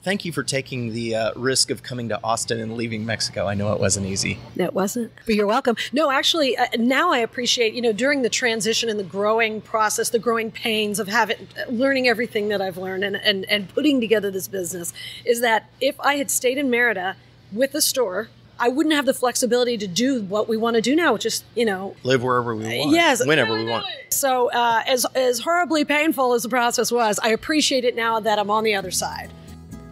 thank you for taking the risk of coming to Austin and leaving Mexico. I know it wasn't easy. It wasn't, but you're welcome. No, actually, now I appreciate, during the transition and the growing process, the growing pains of learning everything that I've learned and putting together this business, is that if I had stayed in Merida with the store, I wouldn't have the flexibility to do what we want to do now, which is, live wherever we want. Yes. Whenever we want. So as horribly painful as the process was, I appreciate it now that I'm on the other side.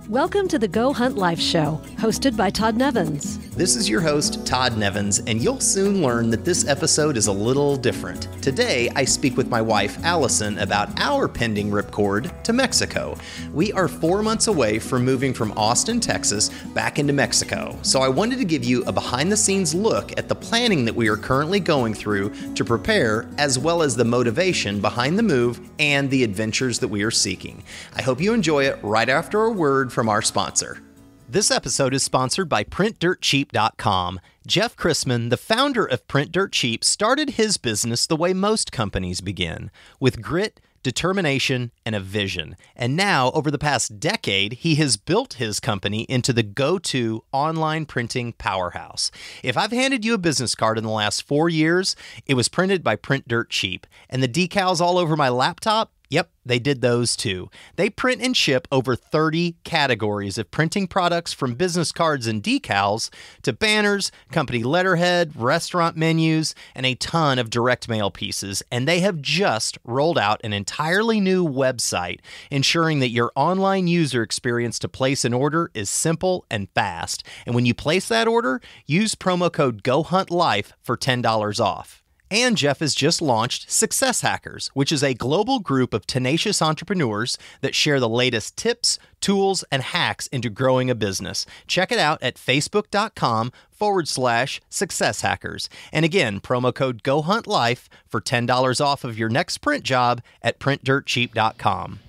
Welcome to the Go Hunt Life Show, hosted by Todd Nevins. This is your host, Todd Nevins, and you'll soon learn that this episode is a little different. Today, I speak with my wife, Allison, about our pending Ripcord to Mexico. We are 4 months away from moving from Austin, Texas, back into Mexico. So I wanted to give you a behind-the-scenes look at the planning that we are currently going through to prepare, as well as the motivation behind the move and the adventures that we are seeking. I hope you enjoy it right after a word from our sponsor. This episode is sponsored by PrintDirtCheap.com. Jeff Chrisman, the founder of Print Dirt Cheap, started his business the way most companies begin, with grit, determination, and a vision. And now, over the past decade, he has built his company into the go-to online printing powerhouse. If I've handed you a business card in the last 4 years, it was printed by Print Dirt Cheap. And the decals all over my laptop, yep, they did those too. They print and ship over 30 categories of printing products, from business cards and decals to banners, company letterhead, restaurant menus, and a ton of direct mail pieces. And they have just rolled out an entirely new website, ensuring that your online user experience to place an order is simple and fast. And when you place that order, use promo code GOHUNTLIFE for $10 off. And Jeff has just launched Success Hackers, which is a global group of tenacious entrepreneurs that share the latest tips, tools, and hacks into growing a business. Check it out at facebook.com/Success Hackers. And again, promo code GOHUNTLIFE for $10 off of your next print job at printdirtcheap.com.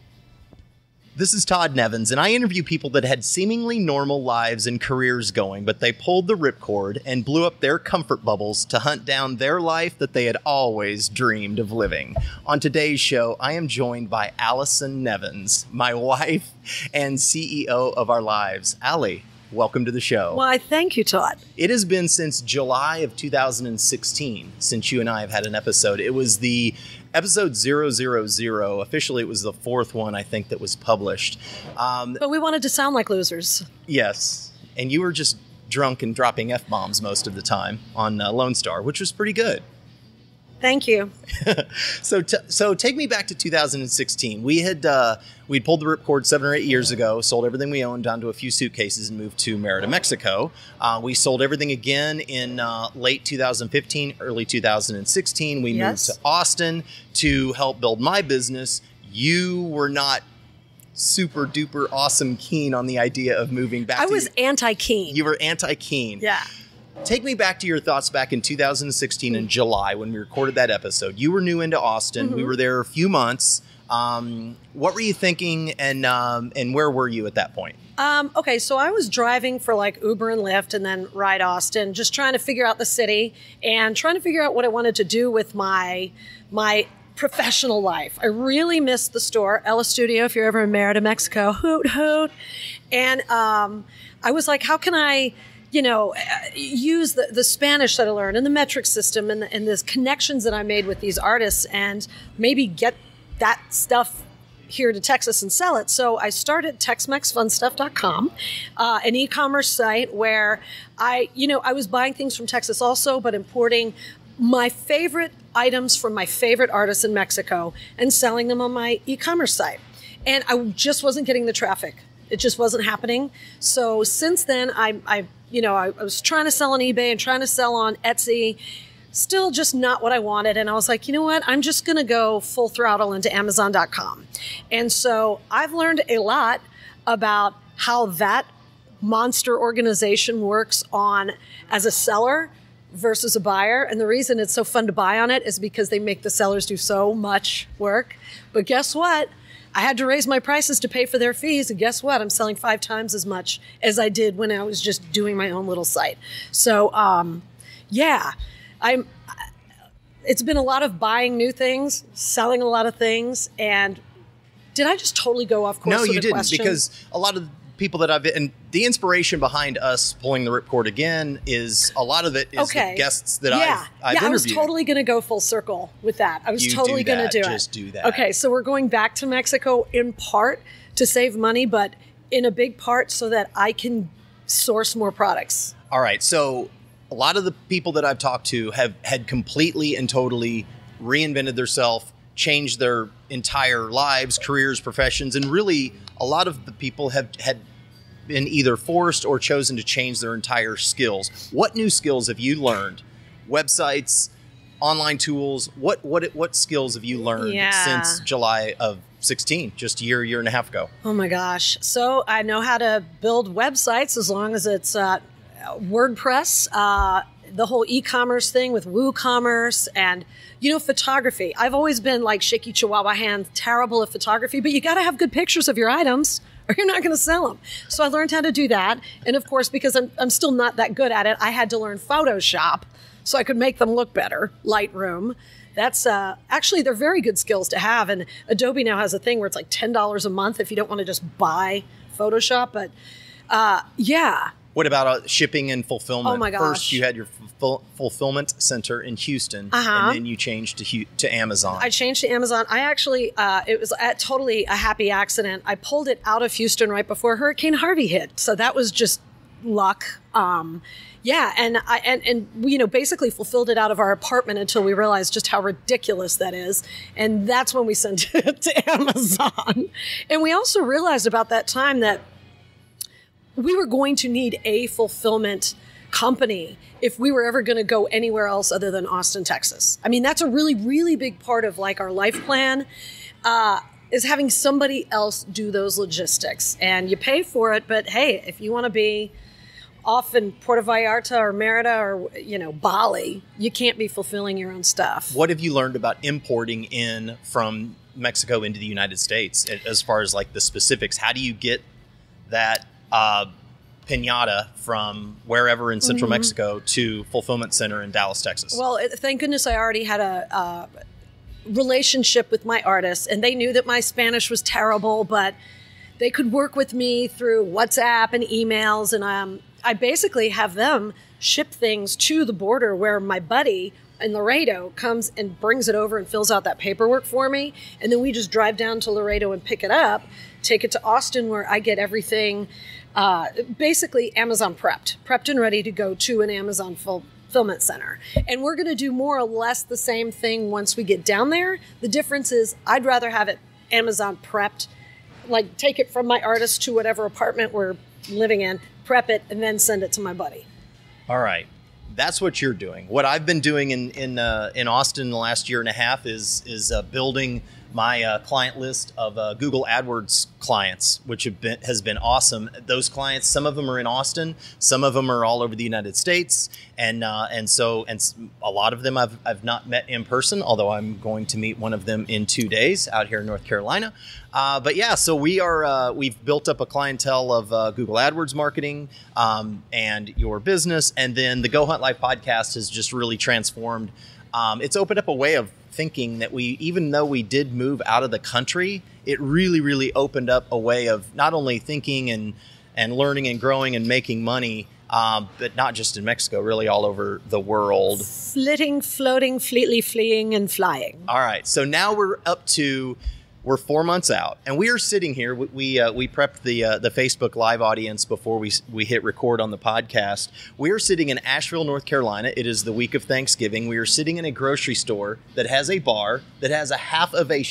This is Todd Nevins, and I interview people that had seemingly normal lives and careers going, but they pulled the ripcord and blew up their comfort bubbles to hunt down their life that they had always dreamed of living. On today's show, I am joined by Allison Nevins, my wife and CEO of our lives. Allie, welcome to the show. Why, thank you, Todd. It has been since July of 2016 since you and I have had an episode. It was the episode 000. Officially, it was the fourth one, I think, that was published. But we wanted to sound like losers. Yes. And you were just drunk and dropping F-bombs most of the time on Lone Star, which was pretty good. Thank you. So take me back to 2016. We'd pulled the ripcord 7 or 8 years ago, sold everything we owned down to a few suitcases, and moved to Merida, Mexico. We sold everything again in late 2015, early 2016. We moved to Austin to help build my business. You were not super duper awesome keen on the idea of moving back. I was anti-keen. You were anti-keen. Yeah. Take me back to your thoughts back in 2016 in July when we recorded that episode. You were new into Austin. We were there a few months. What were you thinking, and where were you at that point? Okay, so I was driving for like Uber and Lyft and then Ride Austin, just trying to figure out the city and trying to figure out what I wanted to do with my professional life. I really missed the store, Ella Studio, if you're ever in Merida, Mexico, hoot, hoot. And I was like, how can I use the Spanish that I learned and the metric system and the connections that I made with these artists and maybe get that stuff here to Texas and sell it. So I started TexMexFunStuff.com, an e-commerce site where I was buying things from Texas also, but importing my favorite items from my favorite artists in Mexico and selling them on my e-commerce site. And I just wasn't getting the traffic. It just wasn't happening. So since then, I was trying to sell on eBay and trying to sell on Etsy, still just not what I wanted. And I was like, you know what? I'm just going to go full throttle into Amazon.com. And so I've learned a lot about how that monster organization works on as a seller versus a buyer. And the reason it's so fun to buy on it is because they make the sellers do so much work. But guess what? I had to raise my prices to pay for their fees. And guess what? I'm selling 5 times as much as I did when I was just doing my own little site. So, it's been a lot of buying new things, selling a lot of things. And did I just totally go off course? No, with you the didn't, question? because a lot of people that and the inspiration behind us pulling the Ripcord again is a lot of it is the guests that I've interviewed. I was totally going to go full circle with that. I was totally going to do it. Just do that. Okay, so we're going back to Mexico in part to save money, but in a big part so that I can source more products. All right, so a lot of the people that I've talked to had completely and totally reinvented themselves, changed their entire lives, careers, professions, and really a lot of the people had been either forced or chosen to change their entire skills. What new skills have you learned? Websites, online tools, what skills have you learned since July of 16, just a year and a half ago? Oh my gosh. So I know how to build websites as long as it's WordPress, the whole e-commerce thing with WooCommerce, and, photography. I've always been like shaky chihuahua hands, terrible at photography, but you got to have good pictures of your items or you're not going to sell them. So I learned how to do that. And of course, because I'm still not that good at it, I had to learn Photoshop so I could make them look better. Lightroom. That's actually, they're very good skills to have. And Adobe now has a thing where it's like $10 a month if you don't want to just buy Photoshop. But yeah. What about shipping and fulfillment? Oh my gosh. First, you had your fulfillment center in Houston, and then you changed to Amazon. I changed to Amazon. I actually, it was totally a happy accident. I pulled it out of Houston right before Hurricane Harvey hit. So that was just luck. Yeah, and we, basically fulfilled it out of our apartment until we realized just how ridiculous that is. And that's when we sent it to Amazon. And we also realized about that time that we were going to need a fulfillment company if we were ever going to go anywhere else other than Austin, Texas. I mean, that's a really, really big part of like our life plan, is having somebody else do those logistics. And you pay for it, but hey, if you want to be off in Puerto Vallarta or Merida or, Bali, you can't be fulfilling your own stuff. What have you learned about importing in from Mexico into the United States as far as like the specifics? How do you get that piñata from wherever in central Mexico to fulfillment center in Dallas, Texas? Well, thank goodness I already had a relationship with my artists, and they knew that my Spanish was terrible, but they could work with me through WhatsApp and emails, and I basically have them ship things to the border where my buddy in Laredo comes and brings it over and fills out that paperwork for me, and then we just drive down to Laredo and pick it up, take it to Austin where I get everything basically Amazon prepped and ready to go to an Amazon fulfillment center. And we're going to do more or less the same thing once we get down there. The difference is I'd rather have it Amazon prepped, like take it from my artist to whatever apartment we're living in, prep it, and then send it to my buddy. All right. That's what you're doing. What I've been doing in Austin the last year and a half is building my client list of Google AdWords clients, which has been awesome. Those clients, some of them are in Austin, some of them are all over the United States, and a lot of them I've not met in person. Although I'm going to meet one of them in 2 days out here in North Carolina. But yeah, so we've built up a clientele of Google AdWords marketing and your business, and then the Go Hunt Life podcast has just really transformed. It's opened up a way of thinking that even though we did move out of the country, it really, really opened up a way of not only thinking and learning and growing and making money, but not just in Mexico, really all over the world. Flitting, floating, fleetly fleeing, and flying. All right. So now we're 4 months out, and we are sitting here. We prepped the Facebook Live audience before we hit record on the podcast. We are sitting in Asheville, North Carolina. It is the week of Thanksgiving. We are sitting in a grocery store that has a bar, that has a half of a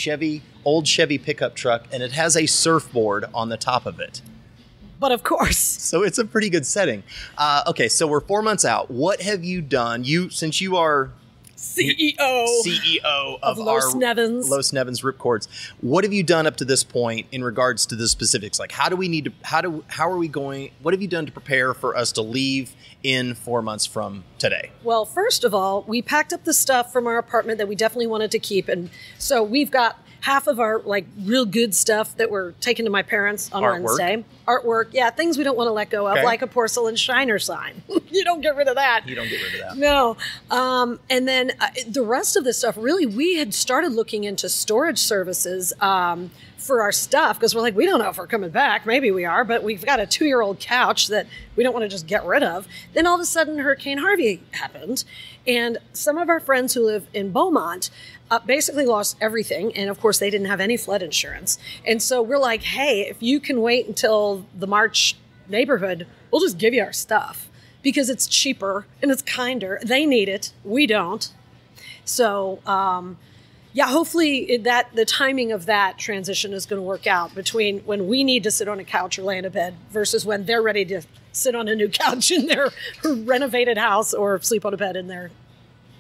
old Chevy pickup truck, and it has a surfboard on the top of it. But of course. So it's a pretty good setting. Okay, so we're 4 months out. What have you done? Since you are CEO of Los Nevins Ripcords. What have you done up to this point in regards to the specifics? Like, what have you done to prepare for us to leave in 4 months from today? Well, first of all, we packed up the stuff from our apartment that we definitely wanted to keep. And so we've got half of our like real good stuff that we're taking to my parents on Wednesday. Artwork. Yeah, things we don't want to let go of, like a porcelain Shiner sign. You don't get rid of that. No. And then the rest of the stuff, really, we had started looking into storage services for our stuff because we're like, we don't know if we're coming back. Maybe we are, but we've got a 2-year-old couch that we don't want to just get rid of. Then all of a sudden Hurricane Harvey happened. And some of our friends who live in Beaumont basically lost everything. And of course, they didn't have any flood insurance. And so we're like, hey, if you can wait until the March neighborhood, we'll just give you our stuff because it's cheaper and it's kinder. They need it. We don't. So, yeah, hopefully the timing of that transition is going to work out between when we need to sit on a couch or lay in a bed versus when they're ready to sit on a new couch in their renovated house or sleep on a bed in their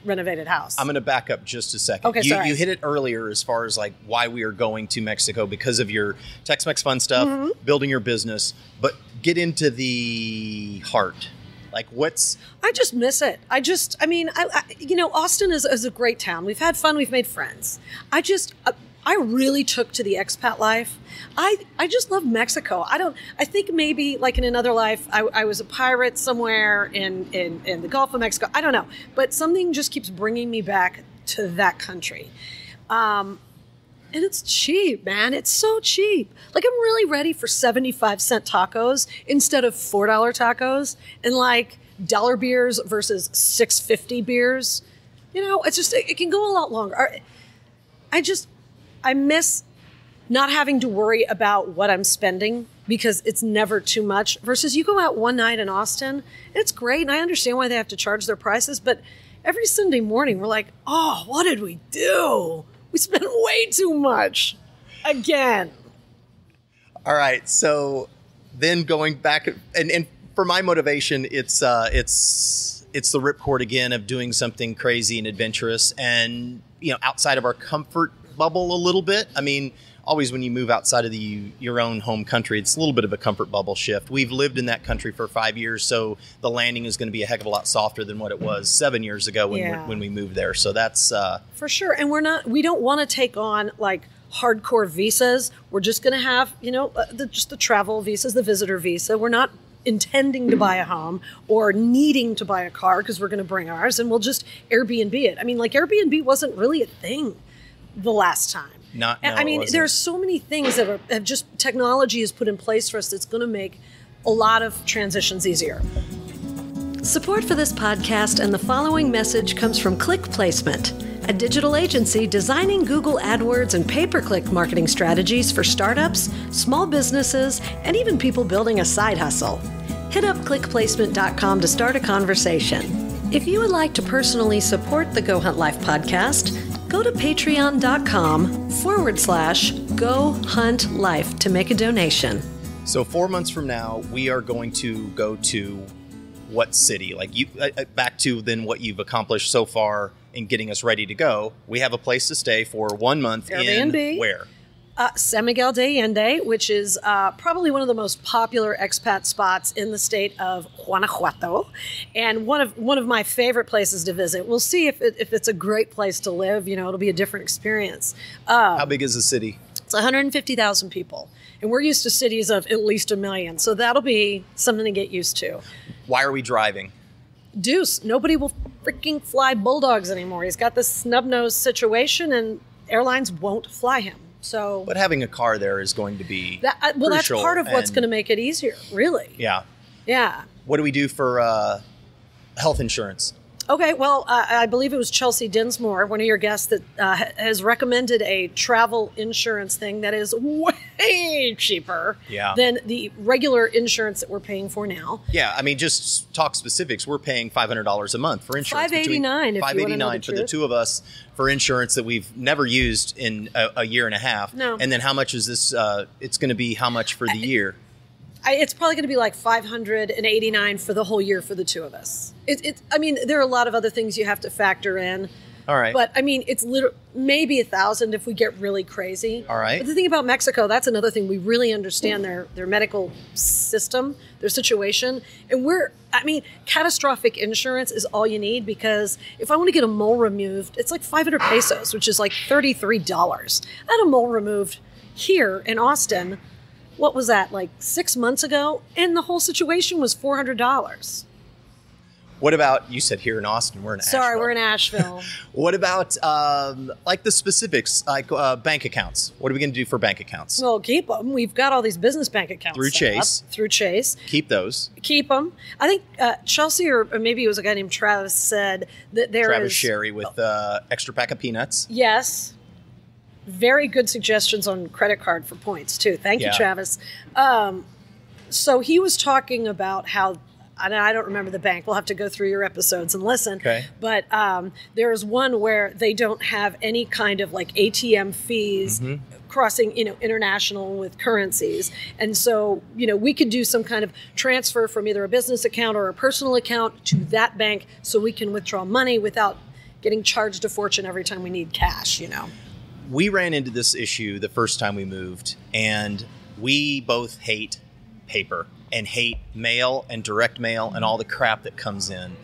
renovated house. I'm going to back up just a second. Okay, sorry. You hit it earlier as far as like why we are going to Mexico because of your Tex-Mex fun stuff, building your business, but get into the heart. Like I just miss it. I Austin is a great town. We've had fun. We've made friends. I really took to the expat life. I just love Mexico. I think maybe like in another life, I was a pirate somewhere in the Gulf of Mexico. I don't know. But something just keeps bringing me back to that country. And it's cheap, man. It's so cheap. Like I'm really ready for 75-cent tacos instead of $4 tacos and like dollar beers versus $6.50 beers. It's just, it can go a lot longer. I miss not having to worry about what I'm spending because it's never too much versus you go out one night in Austin, it's great. And I understand why they have to charge their prices, but every Sunday morning we're like, oh, what did we do? We spent way too much again. All right. So then going back and for my motivation, it's the ripcord again of doing something crazy and adventurous and, outside of our comfort bubble a little bit. I mean, always when you move outside of your own home country, it's a little bit of a comfort bubble shift. We've lived in that country for 5 years, so the landing is going to be a heck of a lot softer than what it was 7 years ago when we moved there. So that's for sure. And we don't want to take on like hardcore visas. We're just going to have just the travel visas, the visitor visa. We're not intending to buy a home or needing to buy a car because we're going to bring ours, and we'll just Airbnb it. I mean, like Airbnb wasn't really a thing the last time. There's so many things that have just technology is put in place for us that's going to make a lot of transitions easier. Support for this podcast and the following message comes from Click Placement, a digital agency designing Google AdWords and pay-per-click marketing strategies for startups, small businesses, and even people building a side hustle. Hit up clickplacement.com to start a conversation. If you would like to personally support the Go Hunt Life podcast, go to patreon.com/Go Hunt Life to make a donation. So 4 months from now, we are going to go to what city? Like back to then what you've accomplished so far in getting us ready to go. We have a place to stay for 1 month Airbnb. In where? San Miguel de Allende, which is probably one of the most popular expat spots in the state of Guanajuato, and one of my favorite places to visit. We'll see if it's a great place to live. It'll be a different experience. How big is the city? It's 150,000 people, and we're used to cities of at least 1 million, so that'll be something to get used to. Why are we driving? Deuce, nobody will freaking fly bulldogs anymore. He's got this snub-nosed situation, and airlines won't fly him. So, but having a car there is going to be crucial, that's part of what's going to make it easier, really. Yeah. Yeah. What do we do for health insurance? Okay, well, I believe it was Chelsea Dinsmore, one of your guests, that has recommended a travel insurance thing that is way cheaper than the regular insurance that we're paying for now. Yeah, I mean, just talk specifics. We're paying $500 a month for insurance. $589 $589 for the two of us for insurance that we've never used in a year and a half. No. And then how much is this? It's going to be how much for the year? It's probably going to be like $589 for the whole year for the two of us. I mean, there are a lot of other things you have to factor in. All right. But I mean, it's maybe $1,000 if we get really crazy. All right. But the thing about Mexico, that's another thing. We really understand their medical system, their situation. And catastrophic insurance is all you need, because if I want to get a mole removed, it's like 500 pesos, which is like $33. I had a mole removed here in Austin. What was that, like 6 months ago? And the whole situation was $400. What about, you said here in Austin, we're in Asheville. Sorry, we're in Asheville. What about like the specifics, like bank accounts? What are we going to do for bank accounts? Well, keep them. We've got all these business bank accounts Through Chase. Through Chase. Keep those. Keep them. I think Chelsea, or maybe it was a guy named Travis, said that Travis Sherry with extra pack of peanuts. Yes. Very good suggestions on credit card for points, too. Thank you, Travis. So he was talking about how, and I don't remember the bank. We'll have to go through your episodes and listen. Okay. But there's one where they don't have any kind of like ATM fees crossing, international with currencies. And so, we could do some kind of transfer from either a business account or a personal account to that bank so we can withdraw money without getting charged a fortune every time we need cash, We ran into this issue the first time we moved, and we both hate paper and hate mail and direct mail and all the crap that comes in.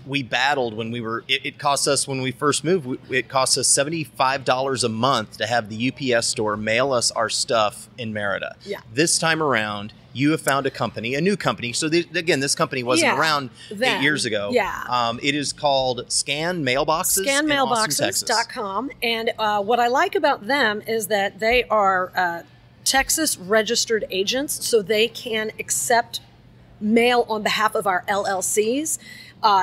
We battled when it cost us, when we first moved, it cost us $75 a month to have the UPS store mail us our stuff in Merida. Yeah. This time around, you have found a new company. So again, this company wasn't around 8 years ago. Yeah. It is called Scan Mailboxes. ScanMailboxes.com. And what I like about them is that they are Texas registered agents, so they can accept mail on behalf of our LLCs.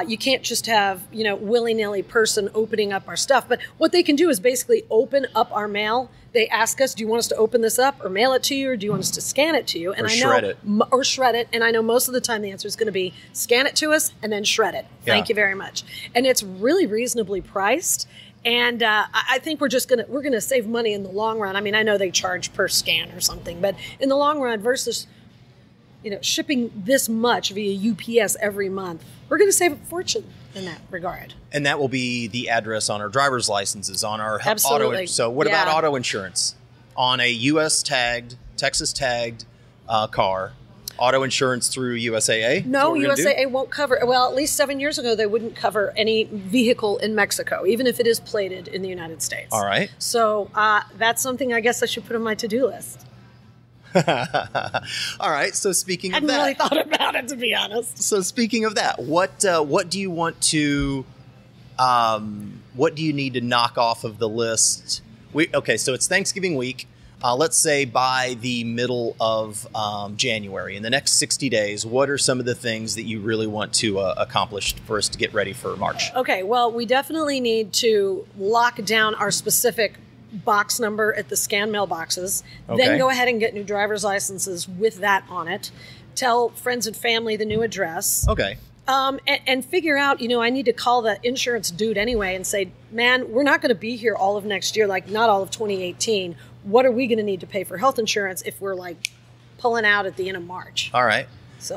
You can't just have, willy-nilly person opening up our stuff. But what they can do is basically open up our mail. They ask us, do you want us to open this up or mail it to you, or do you want us to scan it to you? And shred it. Or shred it. And I know most of the time the answer is going to be scan it to us and then shred it. Thank you very much. And it's really reasonably priced. And I think we're gonna save money in the long run. I mean, I know they charge per scan or something, but in the long run versus shipping this much via UPS every month, we're going to save a fortune in that regard. And that will be the address on our driver's licenses, on our Absolutely. auto. So what about auto insurance? On a U.S. tagged, Texas tagged car, auto insurance through USAA? No, USAA won't cover. Well, at least 7 years ago, they wouldn't cover any vehicle in Mexico, even if it is plated in the United States. All right. So that's something I guess I should put on my to-do list. All right. So speaking of that, I hadn't really thought about it, to be honest. So speaking of that, what do you want to, what do you need to knock off of the list? So it's Thanksgiving week. Let's say by the middle of January, in the next 60 days, what are some of the things that you really want to accomplish for us to get ready for March? Okay. Well, we definitely need to lock down our specific box number at the scan mailboxes, then go ahead and get new driver's licenses with that on it. Tell friends and family the new address. Okay. And figure out, I need to call the insurance dude anyway and say, man, we're not going to be here all of next year, like not all of 2018. What are we going to need to pay for health insurance if we're like pulling out at the end of March? All right. So.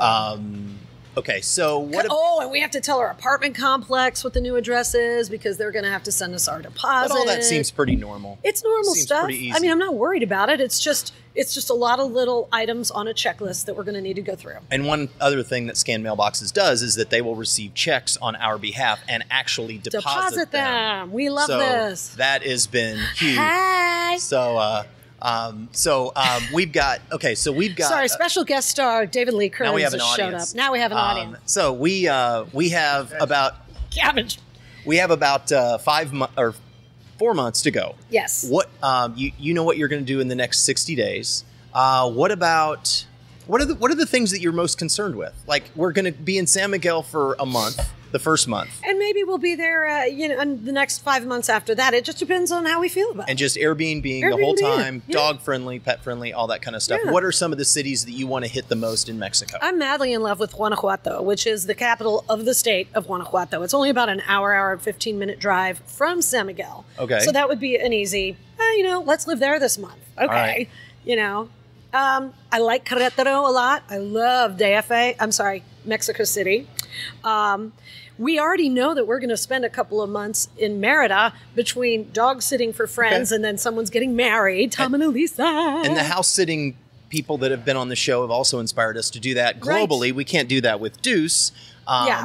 Okay, so what? And we have to tell our apartment complex what the new address is because they're going to have to send us our deposit. But all that seems pretty normal. It's normal stuff. Pretty easy. I mean, I'm not worried about it. It's just a lot of little items on a checklist that we're going to need to go through. And one other thing that Scan Mailboxes does is that they will receive checks on our behalf and actually deposit them. We love this. That has been huge. Hi. We've got Sorry, special guest star David Lee Kearns has showed up. Now we have an audience. So we have about cabbage. We have about 4 months to go. Yes. What you know what you're going to do in the next 60 days? What are the things that you're most concerned with? Like, we're going to be in San Miguel for a month. The first month. And maybe we'll be there, in the next 5 months after that. It just depends on how we feel about it. And just Airbnb the whole time, dog friendly, pet friendly, all that kind of stuff. Yeah. What are some of the cities that you want to hit the most in Mexico? I'm madly in love with Guanajuato, which is the capital of the state of Guanajuato. It's only about an hour and 15-minute drive from San Miguel. Okay. So that would be an easy, let's live there this month. Okay. Right. I like Querétaro a lot. I love Mexico City. We already know that we're going to spend a couple of months in Merida between dog sitting for friends and then someone's getting married, Tom and Elisa. And the house sitting people that have been on the show have also inspired us to do that globally. Right. We can't do that with Deuce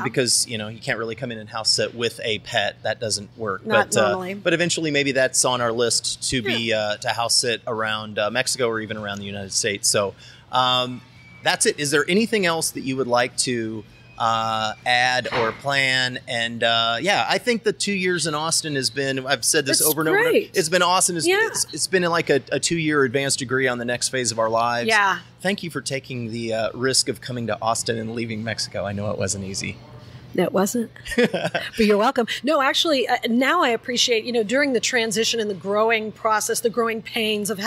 because, you can't really come in and house sit with a pet. That doesn't work. Not normally. But eventually maybe that's on our list to be to house sit around Mexico or even around the United States. So that's it. Is there anything else that you would like to ad or plan. And I think the 2 years in Austin has been, I've said this over and over. It's been awesome. It's been like a 2-year advanced degree on the next phase of our lives. Yeah. Thank you for taking the risk of coming to Austin and leaving Mexico. I know it wasn't easy. It wasn't, but you're welcome. No, actually, now I appreciate, during the transition and the growing process, the growing pains of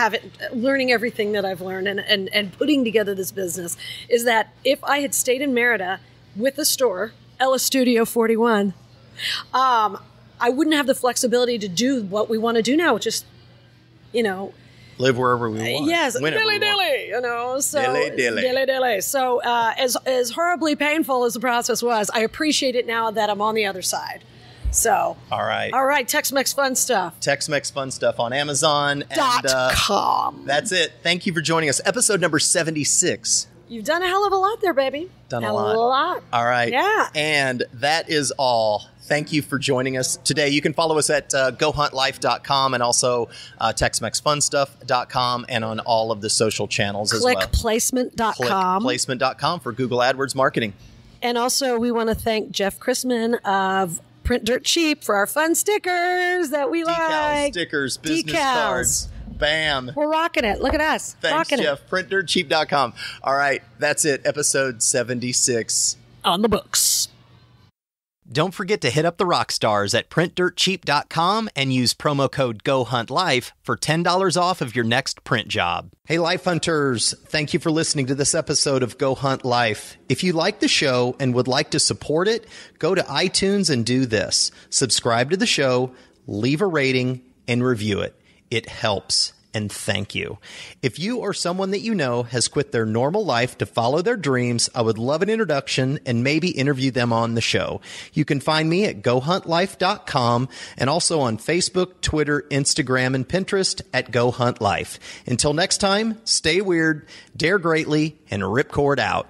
learning everything that I've learned and putting together this business, is that if I had stayed in Merida with the store, Ella Studio 41, I wouldn't have the flexibility to do what we want to do now, which is, live wherever we want. Yes, dilly-dilly, so dilly-dilly. So as horribly painful as the process was, I appreciate it now that I'm on the other side. So all right, Tex-Mex Fun Stuff. Tex-Mex Fun Stuff on Amazon. .com. That's it. Thank you for joining us. Episode number 76. You've done a hell of a lot there, baby. Done a lot. All right. Yeah. And that is all. Thank you for joining us today. You can follow us at gohuntlife.com and also texmexfunstuff.com and on all of the social channels as well. Clickplacement.com. Clickplacement.com for Google AdWords marketing. And also we want to thank Jeff Chrisman of Print Dirt Cheap for our fun stickers that we like. Stickers, business cards. Bam. We're rocking it. Look at us. Thanks, Jeff. PrintDirtCheap.com. All right. That's it. Episode 76. On the books. Don't forget to hit up the rock stars at PrintDirtCheap.com and use promo code GoHuntLife for $10 off of your next print job. Hey, Life Hunters. Thank you for listening to this episode of Go Hunt Life. If you like the show and would like to support it, go to iTunes and do this. Subscribe to the show, leave a rating, and review it. It helps, and thank you. If you or someone that you know has quit their normal life to follow their dreams, I would love an introduction and maybe interview them on the show. You can find me at gohuntlife.com and also on Facebook, Twitter, Instagram, and Pinterest at Go Hunt Life. Until next time, stay weird, dare greatly, and Ripcord out.